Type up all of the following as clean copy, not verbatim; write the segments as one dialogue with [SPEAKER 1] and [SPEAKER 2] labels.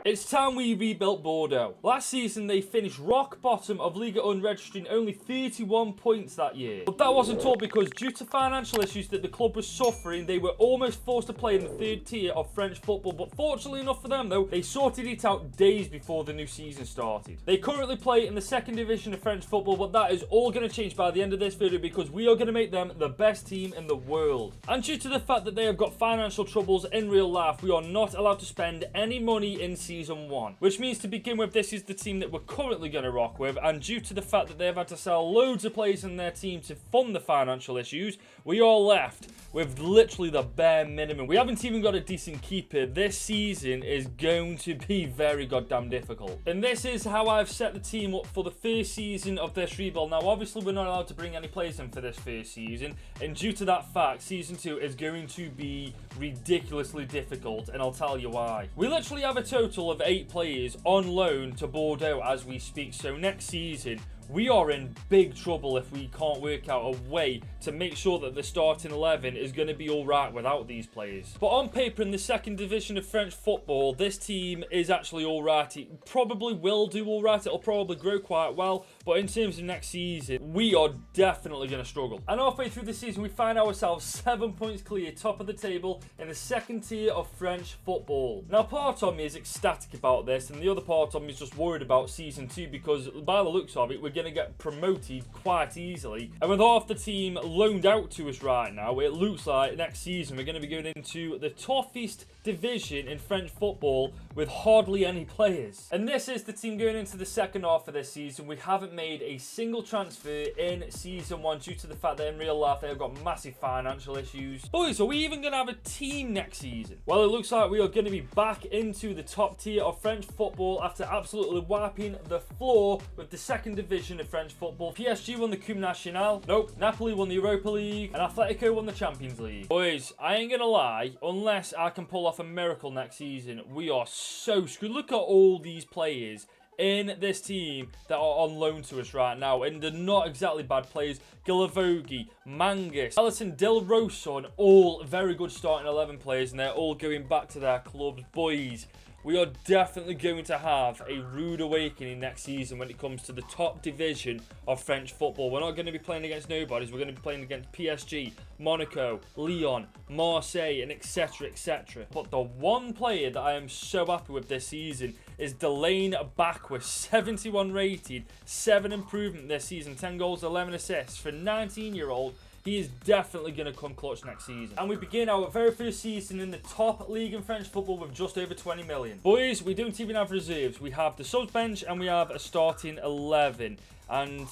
[SPEAKER 1] It's time we rebuilt Bordeaux. Last season, they finished rock bottom of Ligue 1, registering only 31 points that year. But that wasn't all, because due to financial issues that the club was suffering, they were almost forced to play in the third tier of French football. But fortunately enough for them, though, they sorted it out days before the new season started. They currently play in the second division of French football, but that is all going to change by the end of this video, because we are going to make them the best team in the world. And due to the fact that they have got financial troubles in real life, we are not allowed to spend any money in season 1, which means to begin with, this is the team that we're currently going to rock with. And due to the fact that they've had to sell loads of players in their team to fund the financial issues, we are left with literally the bare minimum. We haven't even got a decent keeper. This season is going to be very goddamn difficult. And this is how I've set the team up for the first season of this rebuild. Now, obviously, we're not allowed to bring any players in for this first season, and due to that fact, season 2 is going to be ridiculously difficult, and I'll tell you why. We literally have a total of 8 players on loan to Bordeaux as we speak, so next season we are in big trouble if we can't work out a way to make sure that the starting 11 is going to be alright without these players. But on paper, in the second division of French football, this team is actually alright. It probably will do alright. It'll probably grow quite well. But in terms of next season, we are definitely going to struggle. And halfway through the season, we find ourselves 7 points clear, top of the table in the second tier of French football. Now, part of me is ecstatic about this, and the other part of me is just worried about season 2, because by the looks of it, we're going to get promoted quite easily. And with half the team loaned out to us right now, it looks like next season we're going to be going into the toughest division in French football with hardly any players. And this is the team going into the second half of this season. We haven't made a single transfer in season 1 due to the fact that in real life they have got massive financial issues. Boys, are we even going to have a team next season? Well, it looks like we are going to be back into the top tier of French football after absolutely wiping the floor with the second division of French football. PSG won the Coupe Nationale. Nope. Napoli won the Europa League. And Atletico won the Champions League. Boys, I ain't going to lie, unless I can pull off a miracle next season, we are so screwed. Look at all these players in this team that are on loan to us right now, and they're not exactly bad players. Gilavogi, Mangus, Alisson, Del Roson, all very good starting 11 players, and they're all going back to their clubs. Boys, we are definitely going to have a rude awakening next season when it comes to the top division of French football. We're not going to be playing against nobodies. We're going to be playing against PSG, Monaco, Lyon, Marseille, and etc, etc. But the one player that I am so happy with this season is Delane Bakwa, 71 rated, 7 improvement this season, 10 goals, 11 assists for 19-year-old. He is definitely going to come clutch next season. And we begin our very first season in the top league in French football with just over 20 million. Boys, we don't even have reserves. We have the subs bench and we have a starting 11. And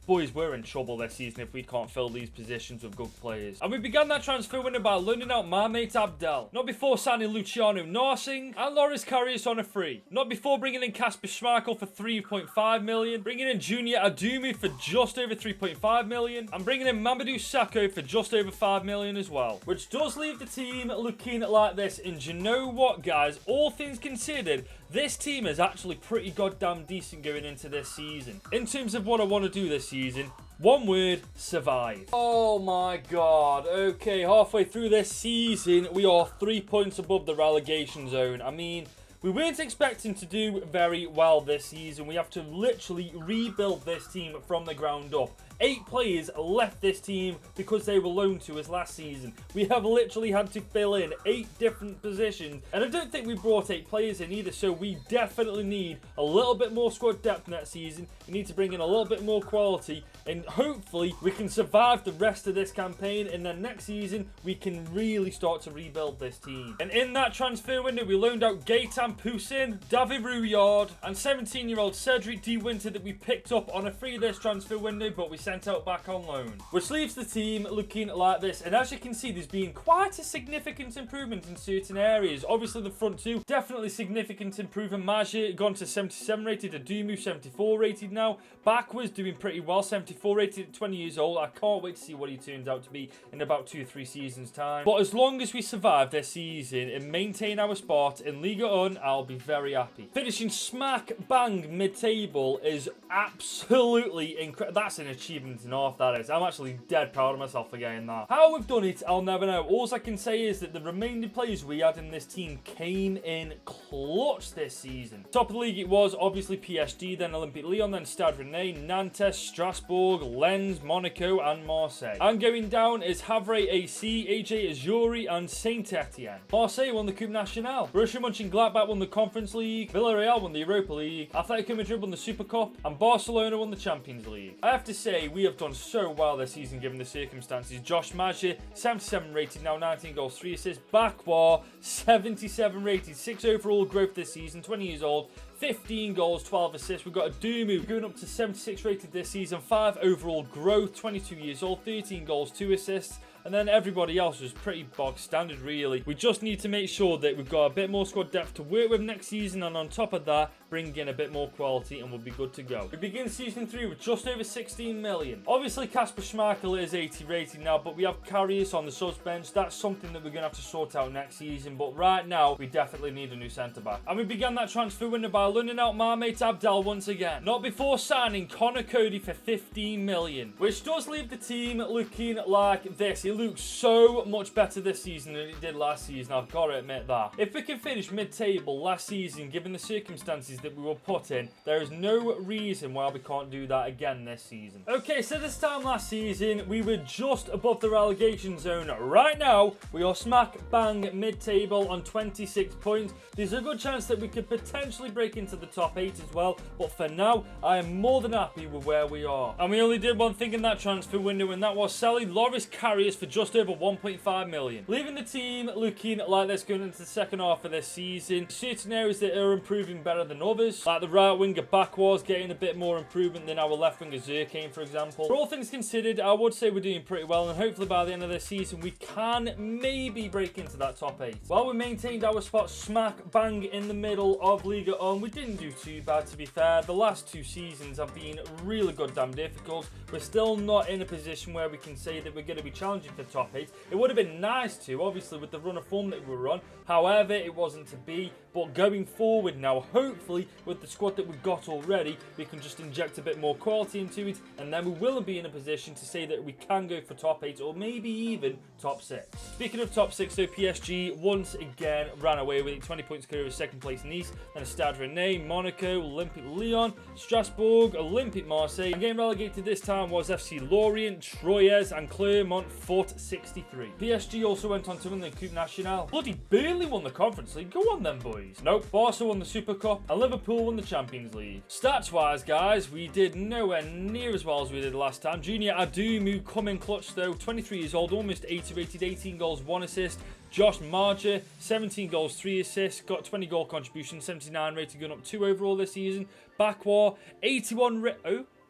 [SPEAKER 1] boys, we're in trouble this season if we can't fill these positions with good players. And we began that transfer window by loaning out my mate Abdel. Not before signing Luciano Narsing and Loris Karius on a free. Not before bringing in Kasper Schmeichel for 3.5 million. Bringing in Junior Adumu for just over 3.5 million. And bringing in Mamadou Sakho for just over 5 million as well. Which does leave the team looking like this. And you know what, guys? All things considered, this team is actually pretty goddamn decent going into this season. In terms of what I want to do this season, one word: survive. Oh my god. Okay, halfway through this season, we are 3 points above the relegation zone. I mean, we weren't expecting to do very well this season. We have to literally rebuild this team from the ground up. 8 players left this team because they were loaned to us last season. We have literally had to fill in 8 different positions, and I don't think we brought 8 players in either, so we definitely need a little bit more squad depth next season. We need to bring in a little bit more quality, and hopefully we can survive the rest of this campaign, and then next season we can really start to rebuild this team. And in that transfer window, we loaned out Gaetan Poussin, David Rouillard, and 17-year-old Cedric De Winter that we picked up on a free this transfer window, but we sent out back on loan, which leaves the team looking like this. And as you can see, there's been quite a significant improvement in certain areas. Obviously the front two, definitely significant improvement. Maje gone to 77 rated, Adumu 74 rated now. Bakwa's doing pretty well, 74 rated at 20 years old. I can't wait to see what he turns out to be in about 2 or 3 seasons time. But as long as we survive this season and maintain our spot in Ligue 1, I'll be very happy. Finishing smack bang mid-table is absolutely incredible. That's an achievement in half, that is. I'm actually dead proud of myself for getting that. How we've done it, I'll never know. All I can say is that the remaining players we had in this team came in clutch. clutch this season. Top of the league it was obviously PSG, then Olympique Lyon, then Stade Rennais, Nantes, Strasbourg, Lens, Monaco and Marseille. And going down is Havre AC, AJ Azuri and Saint-Etienne. Marseille won the Coupe Nationale. Borussia Mönchengladbach won the Conference League. Villarreal won the Europa League. Atletico Madrid won the Super Cup. And Barcelona won the Champions League. I have to say, we have done so well this season given the circumstances. Josh Maja, 77 rated, now 19 goals, 3 assists. Bakwa, 77 rated, 6 overall growth this season, 20 years old. 15 goals, 12 assists. We've got Adumu going up to 76 rated this season, 5 overall growth, 22 years old, 13 goals, 2 assists. And then everybody else was pretty box standard, really. We just need to make sure that we've got a bit more squad depth to work with next season, and on top of that, bring in a bit more quality and we'll be good to go. We begin season 3 with just over 16 million. Obviously, Kasper Schmeichel is 80 rated now, but we have Karius on the subs bench. That's something that we're going to have to sort out next season, but right now, we definitely need a new centre-back. And we began that transfer window by loaning out my mate Abdel once again. Not before signing Connor Cody for 15 million, which does leave the team looking like this. It looks so much better this season than it did last season, I've got to admit that. If we can finish mid-table last season, given the circumstances that we were put in, there is no reason why we can't do that again this season. Okay, so this time last season, we were just above the relegation zone. Right now, we are smack bang mid-table on 26 points. There's a good chance that we could potentially break into the top 8 as well, but for now, I am more than happy with where we are. And we only did one thing in that transfer window, and that was selling Loris Karius for just over 1.5 million. Leaving the team looking like this going into the second half of this season. Certain areas that are improving better than others, like the right winger Bakwar's getting a bit more improvement than our left winger Zerkane, for example. For all things considered, I would say we're doing pretty well, and hopefully by the end of this season we can maybe break into that top 8. While we maintained our spot smack bang in the middle of Ligue 1, we didn't do too bad, to be fair. The last 2 seasons have been really goddamn difficult. We're still not in a position where we can say that we're going to be challenging for top 8. It would have been nice to, obviously, with the run of form that we were on. However, it wasn't to be. But going forward now, hopefully, with the squad that we've got already, we can just inject a bit more quality into it, and then we will be in a position to say that we can go for top 8 or maybe even top 6. Speaking of top 6, so PSG once again ran away with it. 20 points clear of second place Nice, then Stade Rennais, Monaco, Olympique Lyon, Strasbourg, Olympique Marseille. And getting relegated this time was FC Lorient, Troyes and Clermont Foot 63. PSG also went on to win the Coupe Nationale. Bloody Burnley won the Conference League. Go on then, boys. Nope, Barca won the Super Cup and Liverpool won the Champions League. Stats wise, guys, we did nowhere near as well as we did last time. Junior Adumu come in clutch though, 23 years old, almost 80 rated, 18 goals, 1 assist. Josh Maja, 17 goals, 3 assists, got 20 goal contribution, 79 rated, going up 2 overall this season. Bakwa, 81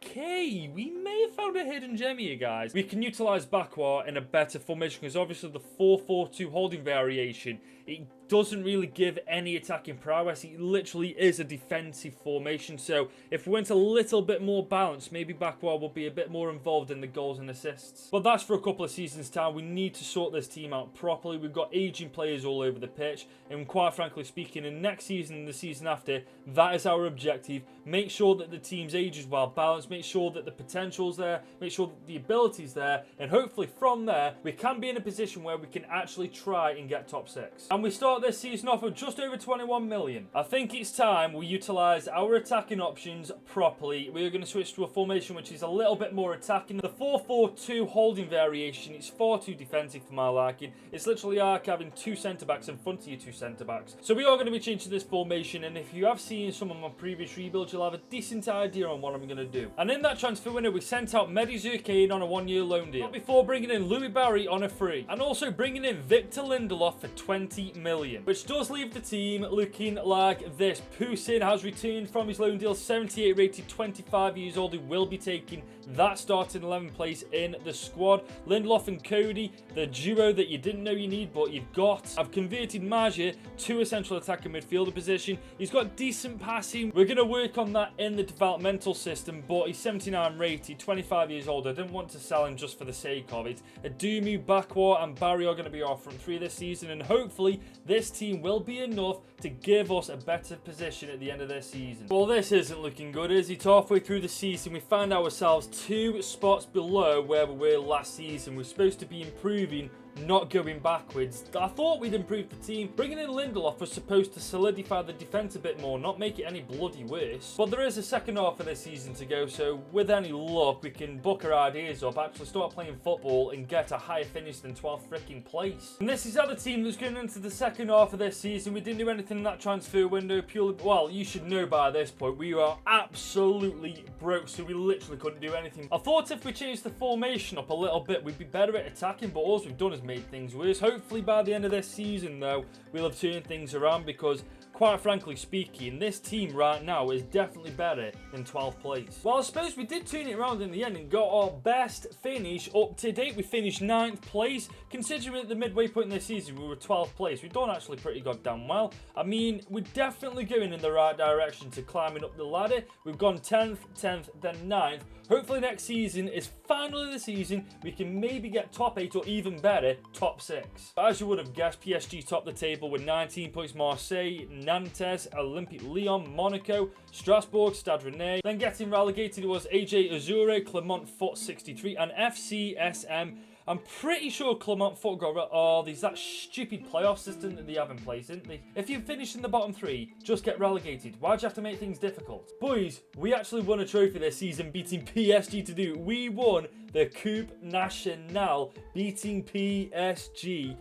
[SPEAKER 1] Okay, we may have found a hidden gem here, guys. We can utilise Bakwa in a better formation because obviously the 4-4-2 holding variation, it doesn't really give any attacking prowess. It literally is a defensive formation. So if we went a little bit more balanced, maybe Bakwa will be a bit more involved in the goals and assists. But that's for a couple of seasons' time. We need to sort this team out properly. We've got aging players all over the pitch. And quite frankly speaking, in next season and the season after, that is our objective. Make sure that the team's age is well balanced. Make sure that the potential's there. Make sure that the ability's there. And hopefully from there, we can be in a position where we can actually try and get top 6. And we start this season off with just over 21 million. I think it's time we utilise our attacking options properly. We are going to switch to a formation which is a little bit more attacking. The 4-4-2 holding variation is far too defensive for my liking. It's literally like having 2 centre-backs in front of your 2 centre-backs. So we are going to be changing this formation, and if you have seen some of my previous rebuilds, you'll have a decent idea on what I'm going to do. And in that transfer window, we sent out Mehdi Zerkane on a 1-year loan deal, before bringing in Louis Barry on a free, and also bringing in Victor Lindelof for 20 million, which does leave the team looking like this. Poussin has returned from his loan deal, 78 rated, 25 years old. He will be taking that starting 11 place in the squad. Lindelof and Cody, the duo that you didn't know you need, but you've got. I've converted Maja to a central attacking midfielder position. He's got decent passing. We're going to work on that in the developmental system, but he's 79 rated, 25 years old. I didn't want to sell him just for the sake of it. Adumu, Bakwa and Barry are going to be our front 3 this season, and hopefully this team will be enough to give us a better position at the end of this season. Well, this isn't looking good, is it? Halfway through the season, we find ourselves 2 spots below where we were last season. We're supposed to be improving not going backwards. I thought we'd improve the team. Bringing in Lindelof was supposed to solidify the defence a bit more, not make it any bloody worse. But there is a second half of this season to go, so with any luck, we can book our ideas up, actually start playing football and get a higher finish than 12th freaking place. And this is how the team that's going into the second half of this season. We didn't do anything in that transfer window purely, well, you should know by this point, we are absolutely broke, so we literally couldn't do anything. I thought if we changed the formation up a little bit, we'd be better at attacking, but all we've done is made things worse. Hopefully by the end of this season, though, we'll have turned things around because, quite frankly speaking, this team right now is definitely better than 12th place. Well, I suppose we did turn it around in the end and got our best finish up to date. We finished 9th place. Considering at the midway point in this season we were 12th place, we've done actually pretty goddamn well. I mean, we're definitely going in the right direction to climbing up the ladder. We've gone 10th, then 9th. Hopefully next season is finally the season we can maybe get top 8 or even better, top 6. But as you would have guessed, PSG topped the table with 19 points. Marseille, Nantes, Olympique Lyon, Monaco, Strasbourg, Stade Rennais. Then getting relegated was AJ Azure, Clermont Foot 63 and FCSM. I'm pretty sure Clermont Foot got there's that stupid playoff system that they have in place, isn't they? If you finish in the bottom 3, just get relegated. Why'd you have to make things difficult? Boys, we actually won a trophy this season, beating PSG to do. We won the Coupe Nationale, beating PSG.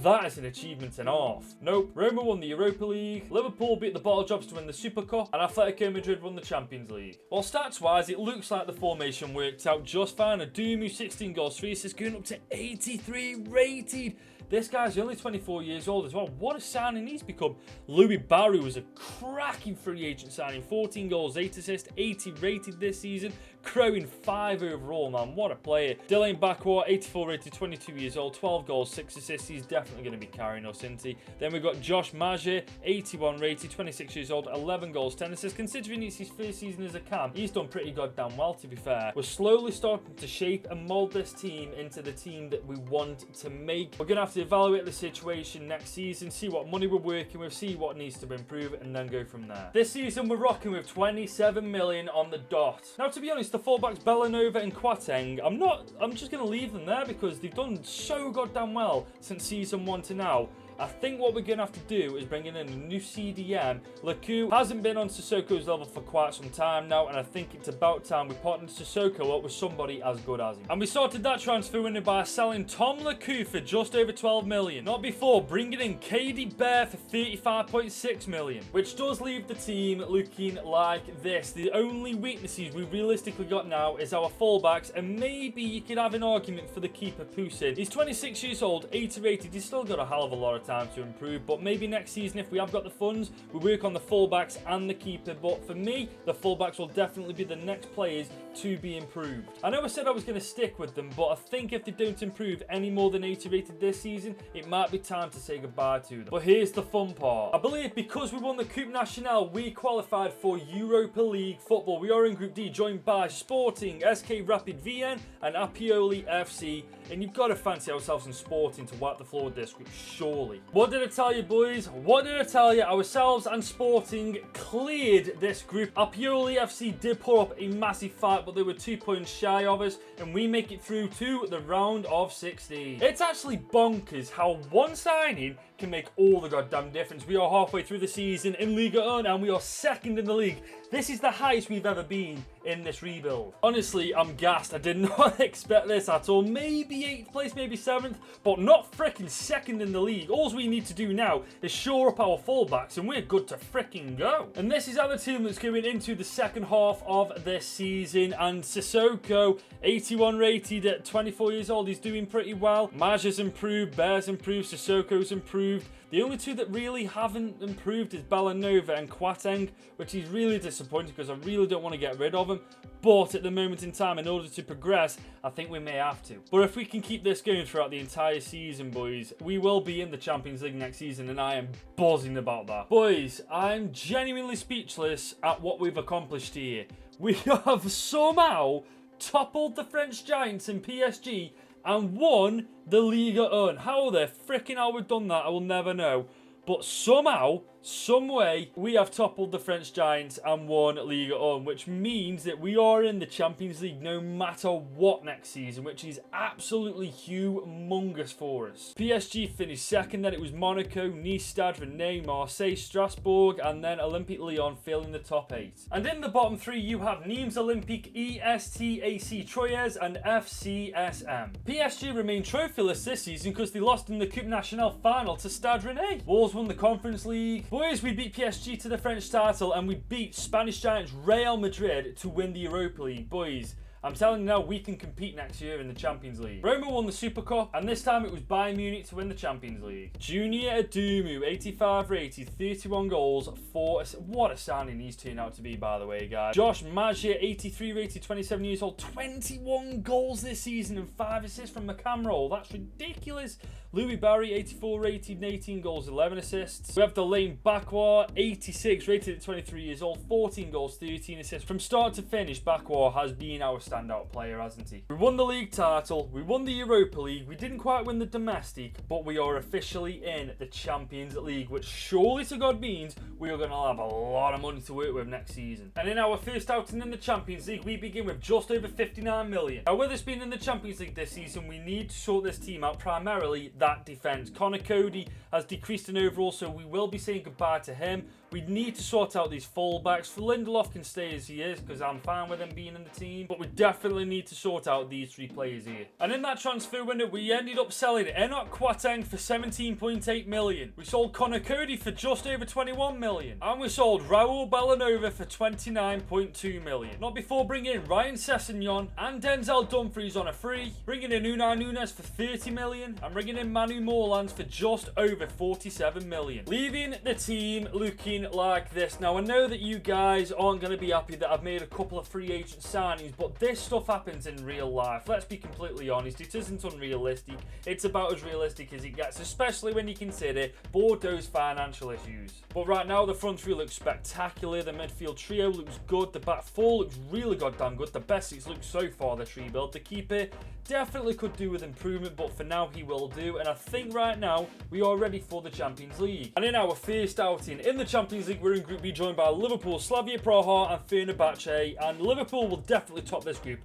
[SPEAKER 1] That is an achievement and a half. Nope, Roma won the Europa League, Liverpool beat the Bottle Jobs to win the Super Cup, and Atletico Madrid won the Champions League. Well, stats-wise, it looks like the formation worked out just fine. Adumu, 16 goals, 3 assists, going up to 83 rated. This guy's only 24 years old as well. What a signing he's become. Louis Barry was a cracking free agent signing. 14 goals, 8 assists, 80 rated this season. Crowing 5 overall, man. What a player. Dylan Bakwa, 84 rated, 22 years old, 12 goals, 6 assists. He's definitely going to be carrying us, isn't he? Then we've got Josh Maja, 81 rated, 26 years old, 11 goals, 10 assists. Considering it's his first season as a cam, he's done pretty goddamn well, to be fair. We're slowly starting to shape and mould this team into the team that we want to make. We're going to have to evaluate the situation next season, see what money we're working with, see what needs to improve, and then go from there. This season, we're rocking with 27 million on the dot. Now, to be honest, the fullbacks Bellanova and Quateng, I'm just going to leave them there because they've done so goddamn well since season 1 to now. I think what we're going to have to do is bring in a new CDM. Lakou hasn't been on Sissoko's level for quite some time now, and I think it's about time we partnered Sissoko up with somebody as good as him. And we sorted that transfer window by selling Tom Lakou for just over 12 million. Not before bringing in KD Bear for 35.6 million, which does leave the team looking like this. The only weaknesses we realistically got now is our fullbacks, and maybe you could have an argument for the keeper Poussin. He's 26 years old, 80 rated. He's still got a hell of a lot of time to improve, but maybe next season, if we have got the funds, we work on the fullbacks and the keeper. But for me, the fullbacks will definitely be the next players to be improved. I know I said I was going to stick with them, but I think if they don't improve any more than 80 rated this season, it might be time to say goodbye to them. But here's the fun part. I believe because we won the Coupe Nationale, we qualified for Europa League football. We are in Group D, joined by Sporting, SK Rapid Vienna, and Apioli FC. And you've got to fancy ourselves in Sporting to wipe the floor with this group, surely. What did I tell you, boys? What did I tell you? Ourselves and Sporting cleared this group. Apioli FC did put up a massive fight, but they were 2 points shy of us, and we make it through to the round of 16. It's actually bonkers how one signing can make all the goddamn difference. We are halfway through the season in Ligue 1 and we are second in the league. This is the highest we've ever been in this rebuild. Honestly, I'm gassed. I did not expect this at all. Maybe 8th place, maybe 7th, but not freaking second in the league. All we need to do now is shore up our fullbacks and we're good to freaking go. And this is our team that's going into the second half of this season. And Sissoko, 81 rated at 24 years old, he's doing pretty well. Maja's improved, Bear's improved, Sissoko's improved. The only two that really haven't improved is Bellanova and Quateng, which is really disappointing because I really don't want to get rid of them. But at the moment in time, in order to progress, I think we may have to. But if we can keep this going throughout the entire season, boys, we will be in the Champions League next season, and I am buzzing about that. Boys, I'm genuinely speechless at what we've accomplished here. We have somehow toppled the French giants in PSG and won the Ligue 1. How the frickin' hell we've done that, I will never know. But somehow, some way, we have toppled the French giants and won Ligue 1, which means that we are in the Champions League no matter what next season, which is absolutely humongous for us. PSG finished second, then it was Monaco, Nice, Stade Rennais, Marseille, Strasbourg, and then Olympique Lyon filling the top 8. And in the bottom 3, you have Nîmes Olympique, ESTAC Troyes, and FCSM. PSG remain trophyless this season because they lost in the Coupe Nationale final to Stade Rennais. Wolves won the Conference League. Boys, we beat PSG to the French title, and we beat Spanish giants Real Madrid to win the Europa League. Boys, I'm telling you now, we can compete next year in the Champions League. Roma won the Super Cup, and this time it was Bayern Munich to win the Champions League. Junior Adumu, 85 rated, 31 goals, 4 assists. What a signing he's turned out to be, by the way, guys. Josh Magia, 83 rated, 27 years old, 21 goals this season and 5 assists from the cam roll. That's ridiculous. Louis Barry, 84 rated, 18 goals, 11 assists. We have Delaine Bakwa, 86 rated at 23 years old, 14 goals, 13 assists. From start to finish, Bakwa has been our standout player, hasn't he? We won the league title, we won the Europa League, we didn't quite win the domestic, but we are officially in the Champions League, which surely to God means we are going to have a lot of money to work with next season. And in our first outing in the Champions League, we begin with just over 59 million. Now, with us being in the Champions League this season, we need to sort this team out, primarily that defence. Connor Cody has decreased in overall, so we will be saying goodbye to him. We need to sort out these fullbacks. Lindelof can stay as he is because I'm fine with him being in the team, but we definitely need to sort out these 3 players here. And in that transfer window, we ended up selling Enoch Kwarteng for 17.8 million. We sold Connor Cody for just over 21 million. And we sold Raul Bellanova for 29.2 million. Not before bringing in Ryan Sessegnon and Denzel Dumfries on a free, bringing in Unai Nunes for 30 million, and bringing in Manu Morlands for just over 47 million. Leaving the team looking like this. Now, I know that you guys aren't going to be happy that I've made a couple of free agent signings, but this stuff happens in real life. Let's be completely honest. It isn't unrealistic. It's about as realistic as it gets, especially when you consider Bordeaux's financial issues. But right now, the front three looks spectacular. The midfield trio looks good. The back four looks really goddamn good. The best it's looked so far this rebuild. The keeper definitely could do with improvement, but for now he will do. And I think right now we are ready for the Champions League. And in our first outing in the Champions League, we're in Group B, joined by Liverpool, Slavia Praha and Fenerbahce. And Liverpool will definitely top this group.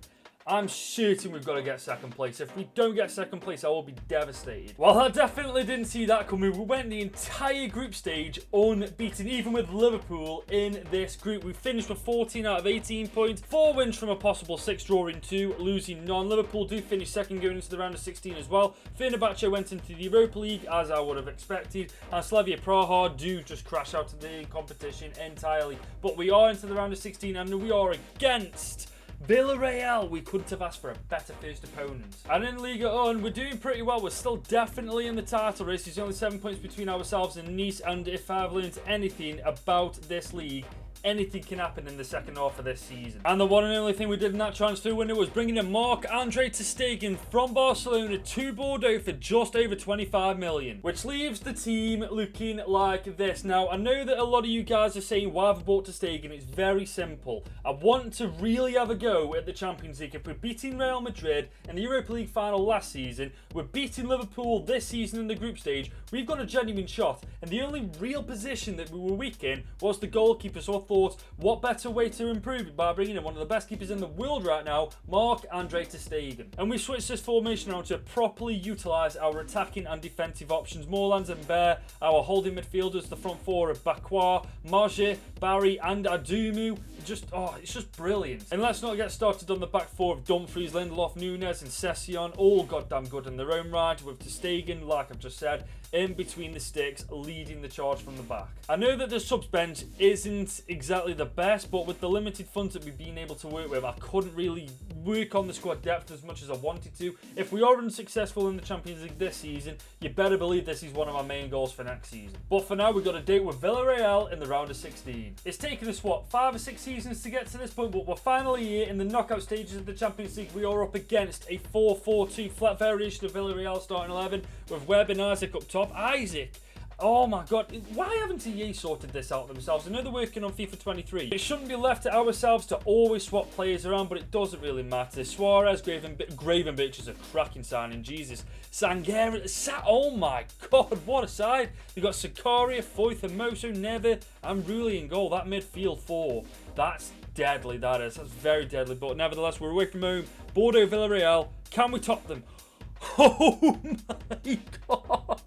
[SPEAKER 1] I'm certain we've got to get second place. If we don't get second place, I will be devastated. Well, I definitely didn't see that coming. We went the entire group stage unbeaten, even with Liverpool in this group. We finished with 14 out of 18 points, 4 wins from a possible 6, drawing 2, losing none. Liverpool do finish second going into the round of 16 as well. Fenerbahce went into the Europa League, as I would have expected, and Slavia Praha do just crash out of the competition entirely. But we are into the round of 16, and we are against Villarreal. We couldn't have asked for a better first opponent. And in Ligue 1, we're doing pretty well. We're still definitely in the title race. There's only 7 points between ourselves and Nice, and if I've learned anything about this league, anything can happen in the second half of this season. And the one and only thing we did in that transfer window was bringing in Marc-Andre ter Stegen from Barcelona to Bordeaux for just over 25 million, which leaves the team looking like this. Now, I know that a lot of you guys are saying, why have I bought ter Stegen? It's very simple. I want to really have a go at the Champions League. If we're beating Real Madrid in the Europa League final last season, we're beating Liverpool this season in the group stage, we've got a genuine shot. And the only real position that we were weak in was the goalkeeper. So I thought, what better way to improve it by bringing in one of the best keepers in the world right now, Marc-Andre ter Stegen. And we switched this formation around to properly utilise our attacking and defensive options. Morlands and Bear, our holding midfielders, the front four of Bakwa, Maje, Barry and Adumu. It's just brilliant. And let's not get started on the back four of Dumfries, Lindelof, Nunes and Sessegnon, all goddamn good in their own right, with ter Stegen, like I've just said, in between the sticks, leading the charge from the back. I know that the subs bench isn't exactly the best, but with the limited funds that we've been able to work with, I couldn't really work on the squad depth as much as I wanted to. If we are unsuccessful in the Champions League this season, you better believe this is one of my main goals for next season. But for now, we've got a date with Villarreal in the round of 16. It's taken us, 5 or 6 seasons to get to this point, but we're finally here in the knockout stages of the Champions League. We are up against a 4-4-2 flat variation of Villarreal starting 11 with Webb and Isaac up top. Isaac Oh my god, why haven't EA sorted this out themselves? I know they're working on FIFA 23. It shouldn't be left to ourselves to always swap players around, but it doesn't really matter. Suarez, Gravenberch is a cracking signing, Jesus. Sangera, oh my god, what a side. They've got Sakaria, Foyth, Hermoso, Neve, and Rulli in goal. That midfield four, that's deadly, that is. That's very deadly, but nevertheless, we're away from home. Bordeaux, Villarreal, can we top them? Oh my god.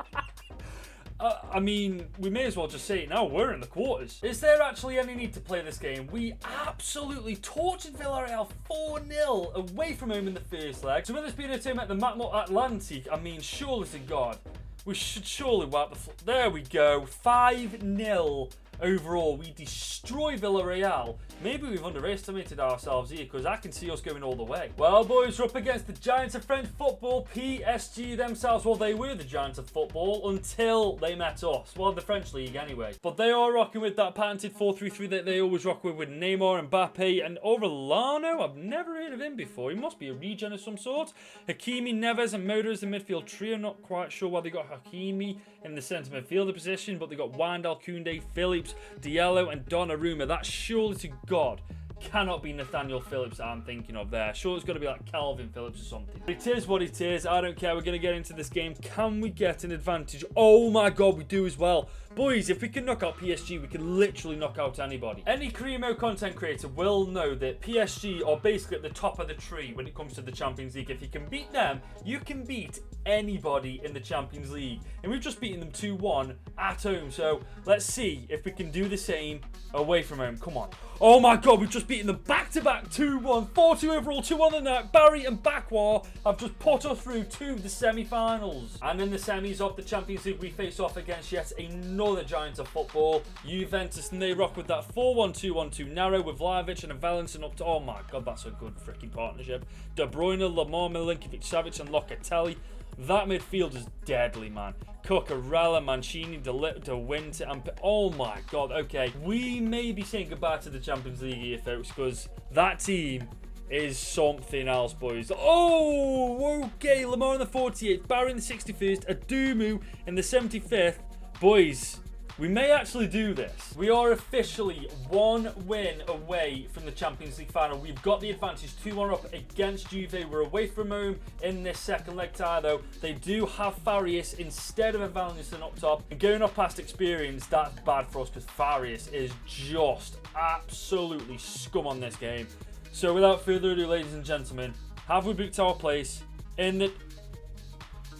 [SPEAKER 1] I mean, we may as well just say it now. We're in the quarters. Is there actually any need to play this game? We absolutely tortured Villarreal 4-0 away from home in the first leg. So with this being a team at the Matmut Atlantic, I mean, surely to God, we should surely wipe the... There we go. 5-0 overall. We destroy Villarreal. Maybe we've underestimated ourselves here, because I can see us going all the way. Well, boys, we're up against the giants of French football, PSG themselves. Well, they were the giants of football until they met us. Well, the French league anyway. But they are rocking with that patented 4-3-3 that they always rock with Neymar, Mbappe, and Orellano. I've never heard of him before. He must be a regen of some sort. Hakimi, Neves, and Moder as the midfield trio. Not quite sure why they got Hakimi in the centre midfielder position, but they got Wandal, Koundé, Phillips, Diallo, and Donnarumma. That's surely to God cannot be Nathaniel Phillips that I'm thinking of there. Sure, it's got to be like Calvin Phillips or something. But it is what it is. I don't care. We're going to get into this game. Can we get an advantage? Oh my god, we do as well. Boys, if we can knock out PSG, we can literally knock out anybody. Any Cremo content creator will know that PSG are basically at the top of the tree when it comes to the Champions League. If you can beat them, you can beat anybody in the Champions League. And we've just beaten them 2-1 at home. So let's see if we can do the same away from home. Come on. Oh my god, we've just beaten them back-to-back 2-1, 4-2 overall, 2-1 the night. Barry and Bakwa have just put us through to the semi-finals. And in the semis of the Champions League, we face off against yet another giant of football, Juventus, and they rock with that 4-1-2-1-2 narrow with Vlahovic and Valentin up to... Oh my god, that's a good freaking partnership. De Bruyne, Lamar, Milinkovic-Savic, and Locatelli. That midfield is deadly, man. Cucurella, Mancini, De Winter, and... Oh my god, okay. We may be saying goodbye to the Champions League here, folks, because that team is something else, boys. Oh, okay. Lamar in the 48th, Barry in the 61st, Adumu in the 75th. Boys, we may actually do this. We are officially one win away from the Champions League final. We've got the advantage 2-1 up against Juve. We're away from home in this second leg tie, though. They do have Farias instead of Evangelson up top. And going off past experience, that's bad for us because Farias is just absolutely scum on this game. So without further ado, ladies and gentlemen, have we booked our place in the...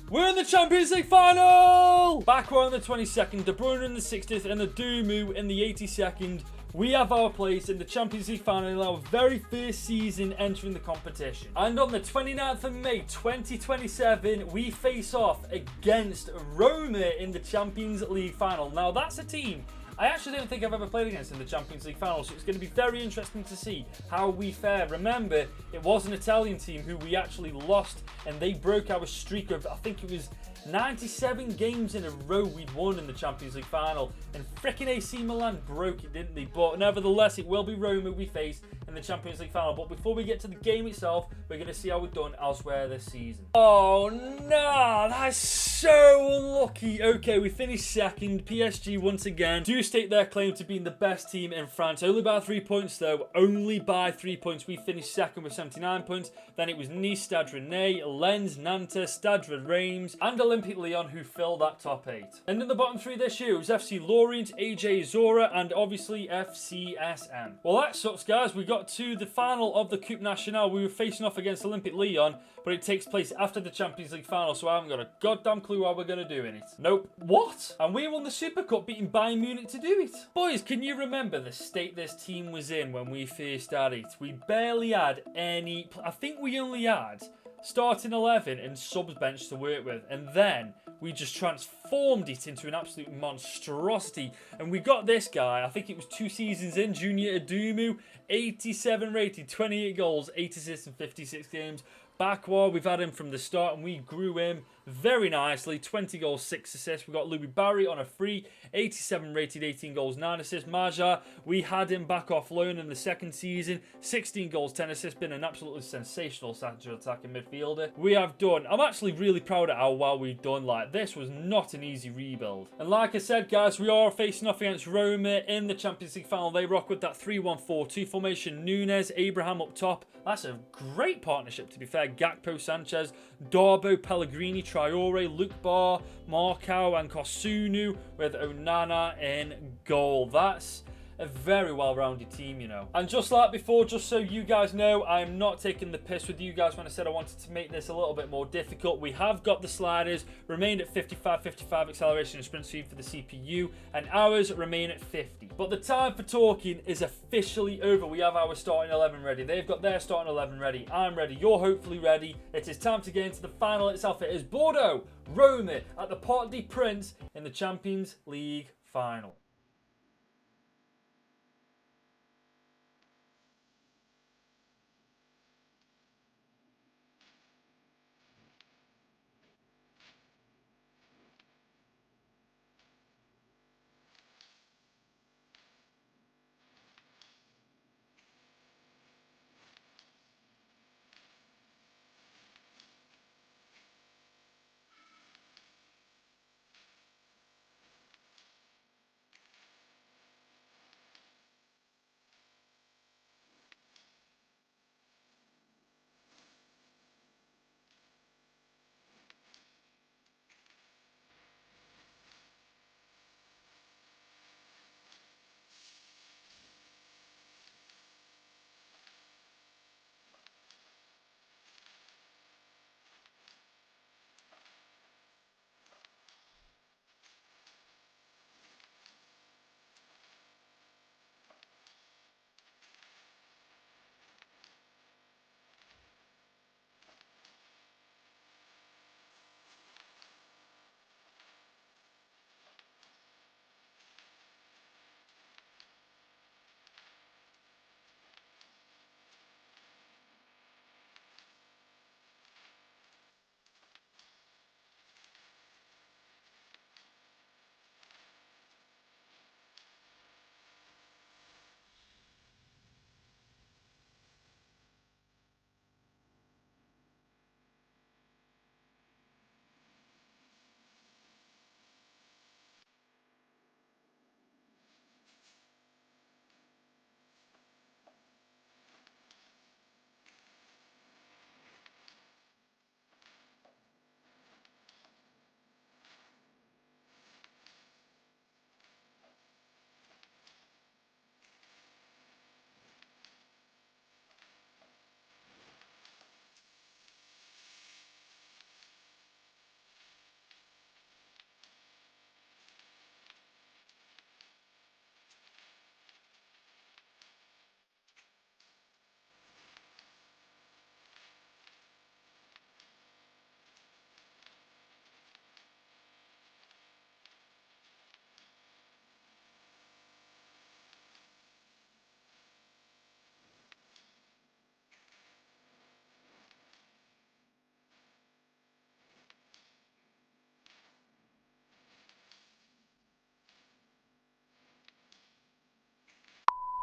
[SPEAKER 1] We're in the Champions League final! Bakwa on the 22nd, De Bruyne in the 60th, and Adumu in the 82nd. We have our place in the Champions League final in our very first season entering the competition. And on the 29th of May 2027, we face off against Roma in the Champions League final. Now, that's a team I actually don't think I've ever played against in the Champions League final, so it's going to be very interesting to see how we fare. Remember, it was an Italian team who we actually lost, and they broke our streak of, I think it was 97 games in a row we'd won in the Champions League final, and frickin' AC Milan broke it, didn't they? But nevertheless, it will be Roma we face in the Champions League final. But before we get to the game itself, we're going to see how we've done elsewhere this season. Oh no, that's so unlucky. Okay, we finished second. PSG once again do state their claim to being the best team in France. Only by 3 points though, only by 3 points. We finished second with 79 points. Then it was Nice, Stade Rennais, Lens, Nantes, Stade Reims, and Olympique Lyon who filled that top 8. And in the bottom 3 this year, it was FC Lorient, AJ Zora, and obviously FCSM. Well, that sucks, guys. We got to the final of the Coupe Nationale. We were facing off against Olympique Lyon, but it takes place after the Champions League final, so I haven't got a goddamn clue how we're going to do in it. Nope. What? And we won the Super Cup, beating Bayern Munich to do it. Boys, can you remember the state this team was in when we first had it? We barely had any... I think we only had starting 11 and subs bench to work with, and then we just transformed it into an absolute monstrosity. And we got this guy, I think it was 2 seasons in, Junior Adumu, 87 rated, 28 goals, 8 assists in 56 games. Bakwa, we've had him from the start and we grew him very nicely. 20 goals, 6 assists. We got Louis Barry on a free, 87 rated, 18 goals, 9 assists. Maja, we had him back off loan in the second season. 16 goals, 10 assists. Been an absolutely sensational central attacking midfielder. We have done. I'm actually really proud of how well we've done. Like, this was not an easy rebuild. And like I said, guys, we are facing off against Roma in the Champions League final. They rock with that 3-1-4-2 formation. Nunes, Abraham up top. That's a great partnership, to be fair. Gakpo, Sanchez, Darbo, Pellegrini, Traore, Luke Barr, Marcao, and Kosunu with Onana in goal. That's a very well-rounded team, you know. And just like before, just so you guys know, I'm not taking the piss with you guys when I said I wanted to make this a little bit more difficult. We have got the sliders remained at 55 acceleration and sprint speed for the CPU, and ours remain at 50. But the time for talking is officially over. We have our starting 11 ready. They've got their starting 11 ready. I'm ready. You're hopefully ready. It is time to get into the final itself. It is Bordeaux, Roma at the Parc des Princes in the Champions League final.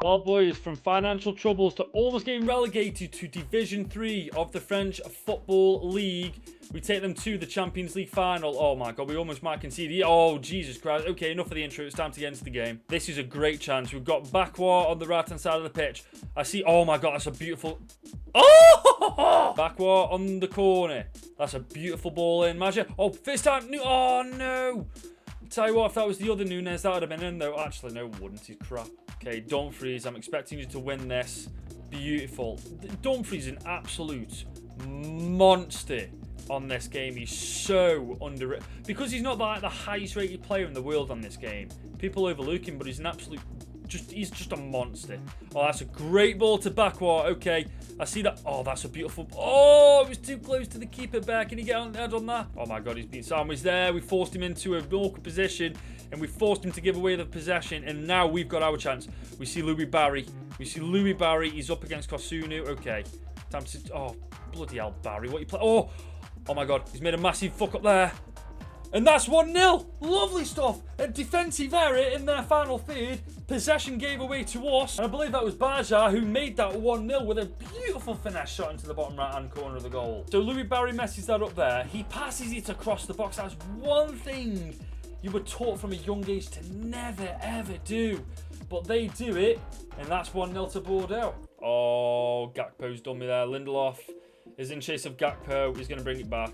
[SPEAKER 1] Well, boys, from financial troubles to almost getting relegated to Division 3 of the French Football League, we take them to the Champions League final. Oh my God, we almost might concede. Oh, Jesus Christ. Okay, enough of the intro. It's time to get into the game. This is a great chance. We've got Bakwa on the right-hand side of the pitch. I see. Oh my God, that's a beautiful. Oh! Bakwa on the corner. That's a beautiful ball in. Maja. Oh, first time. Oh, no. Tell you what, if that was the other Nunes, that would have been in, though. Actually, no, wouldn't. He's crap. Okay, Dumfries. I'm expecting you to win this. Beautiful. Dumfries is an absolute monster on this game. He's so underrated. Because he's not like the highest rated player in the world on this game. People overlook him, but he's an absolute... he's just a monster. Oh, that's a great ball to Bakwa. Okay, I see that. Oh, that's a beautiful... Oh, it was too close to the keeper back. Can he get on head on that? Oh my God, he's been sandwiched there. We forced him into a awkward position, and we forced him to give away the possession, and now we've got our chance. We see Louis Barry. He's up against Kosunu. Okay, time to... Oh, bloody hell, Barry. What you play? Oh, Oh my God, he's made a massive fuck up there. And that's 1-0. Lovely stuff. A defensive error in their final third. Possession gave away to us. And I believe that was Baja who made that 1-0 with a beautiful finesse shot into the bottom right-hand corner of the goal. So Louis Barry messes that up there. He passes it across the box. That's one thing you were taught from a young age to never, ever do. But they do it. And that's 1-0 to Bordeaux. Oh, Gakpo's done me there. Lindelof is in chase of Gakpo. He's going to bring it back.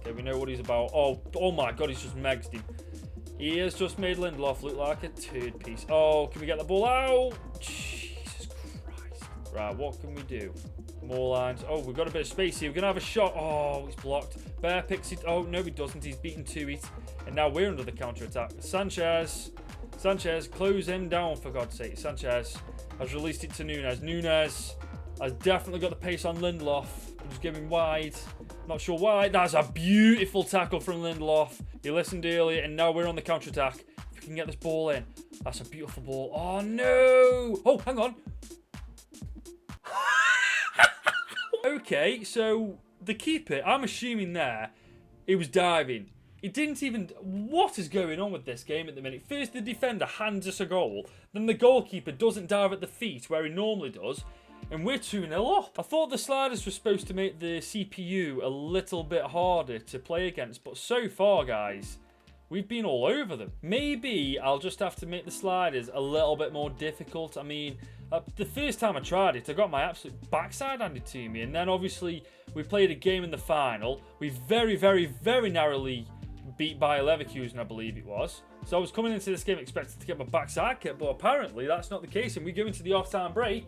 [SPEAKER 1] Okay, we know what he's about. Oh my God, he's just megged him. He has just made Lindelof look like a turd piece. Oh, can we get the ball out? Jesus Christ. Right, what can we do? More lines. Oh, we've got a bit of space here. We're going to have a shot. Oh, it's blocked. Bear picks it. Oh, no, he doesn't. He's beaten to it. And now we're under the counter-attack. Sanchez, close him down, for God's sake. Sanchez has released it to Nunes. Nunes has definitely got the pace on Lindelof. Just giving wide. Not sure why. That's a beautiful tackle from Lindelof. He listened earlier, and now we're on the counter-attack. If we can get this ball in. That's a beautiful ball. Oh, no. Oh, hang on. Okay, so the keeper, I'm assuming there, he was diving. He didn't even... What is going on with this game at the minute? First, the defender hands us a goal. Then the goalkeeper doesn't dive at the feet where he normally does. And we're 2-0 up. I thought the sliders were supposed to make the CPU a little bit harder to play against. But so far, guys, we've been all over them. Maybe I'll just have to make the sliders a little bit more difficult. I mean, the first time I tried it, I got my absolute backside handed to me. And then, obviously, we played a game in the final. We very, very, very narrowly beat Bayer Leverkusen, I believe it was. So I was coming into this game expecting to get my backside kicked. But apparently, that's not the case. And we go into the half-time break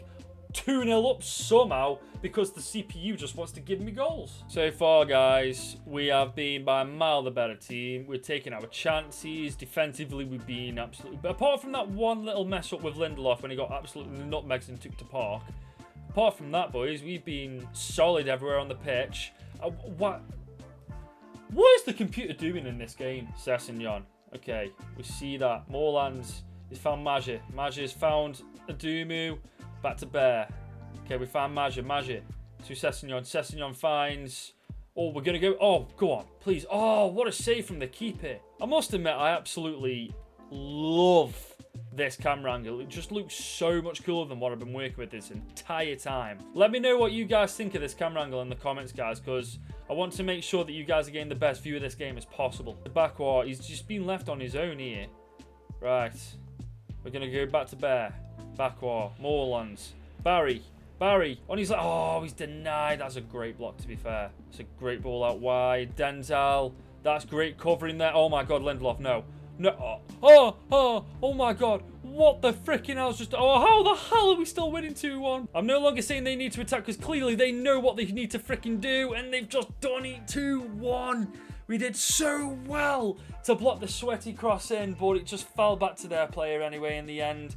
[SPEAKER 1] 2-0 up somehow because the CPU just wants to give me goals. So far, guys, we have been by a mile the better team. We're taking our chances. Defensively, we've been absolutely... But apart from that one little mess up with Lindelof when he got absolutely nutmegged and took to park, apart from that, boys, we've been solid everywhere on the pitch. What is the computer doing in this game? Sessegnon. Okay, we see that. Morlands has found Maja. Maja has found Adumu. Back to Bear. Okay, we found Maja. Maja to Sessegnon. Sessegnon finds... Oh, we're going to go... Oh, go on, please. Oh, what a save from the keeper. I must admit, I absolutely love this camera angle. It just looks so much cooler than what I've been working with this entire time. Let me know what you guys think of this camera angle in the comments, guys, because I want to make sure that you guys are getting the best view of this game as possible. The Bakwa, he's just been left on his own here. Right. We're going to go back to Bear. Bakwa, Moorlands, Barry, on his... Oh, he's denied. That's a great block, to be fair. It's a great ball out wide. Denzel, that's great covering there. Oh my God, Lindelof, no. Oh my God. What the freaking hell's just... Oh, how the hell are we still winning 2-1? I'm no longer saying they need to attack because clearly they know what they need to freaking do and they've just done it. 2-1. We did so well to block the sweaty cross in, but it just fell back to their player anyway in the end.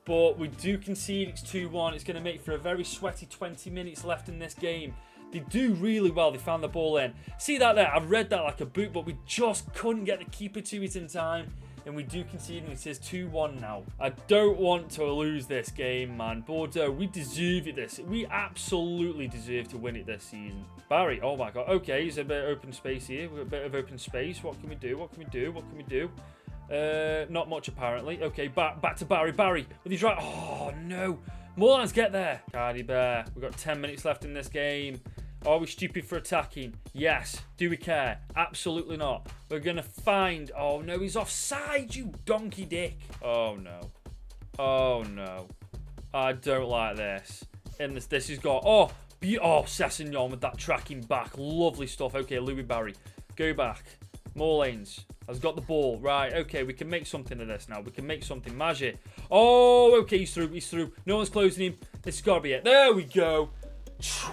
[SPEAKER 1] But we do concede. It's 2-1. It's going to make for a very sweaty 20 minutes left in this game. They do really well. They found the ball in. See that there? I read that like a boot, but we just couldn't get the keeper to it in time. And we do concede, and it is 2-1 now. I don't want to lose this game, man. Bordeaux, we deserve it this. We absolutely deserve to win it this season. Barry, oh my God. Okay, there's a bit of open space here. We've got a bit of open space. What can we do? What can we do? What can we do? Not much apparently. Okay, back to Barry. Barry with his right. Oh no. Morlands, get there. Cardi Bear. We've got 10 minutes left in this game. Are we stupid for attacking? Yes. Do we care? Absolutely not. We're going to find... Oh no, he's offside, you donkey dick. Oh no. Oh no. I don't like this. And this has got... Oh, Sessegnon with that tracking back. Lovely stuff. Okay, Louis Barry. Go back. More lanes. Has got the ball. Right, okay, we can make something of this now. We can make something. Maja. Oh, okay, he's through. He's through. No one's closing him. This has got to be it. There we go.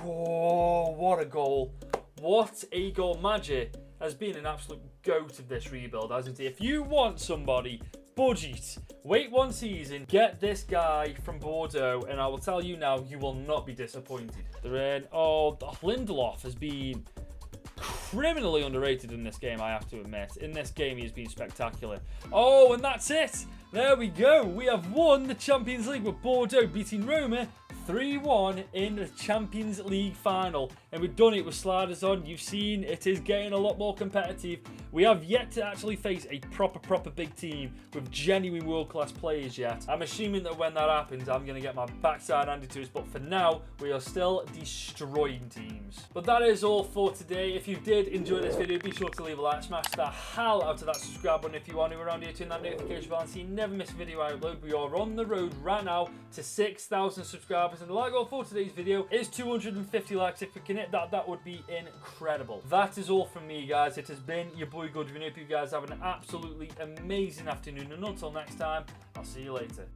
[SPEAKER 1] Oh, what a goal. What a goal. Maja has been an absolute goat of this rebuild, hasn't he? If you want somebody, budget, wait one season, get this guy from Bordeaux, and I will tell you now, you will not be disappointed. They're in. Oh, Lindelof has been... criminally underrated in this game, I have to admit. In this game, he's been spectacular. Oh, and that's it. There we go. We have won the Champions League with Bordeaux beating Roma 3-1 in the Champions League final, and we've done it with sliders on. You've seen it is getting a lot more competitive. We have yet to actually face a proper big team with genuine world-class players yet. I'm assuming that when that happens, I'm going to get my backside handed to us, but for now, we are still destroying teams. But that is all for today. If you did enjoy this video, be sure to leave a like, smash the hell out of that subscribe button if you are new around here, turn that notification bell so you never miss a video I upload. We are on the road right now to 6,000 subscribers, and the like goal for today's video is 250 likes. If we can hit that, that would be incredible. That is all from me, guys. It has been your boy Goodwin. Hope you guys have an absolutely amazing afternoon, and until next time, I'll see you later.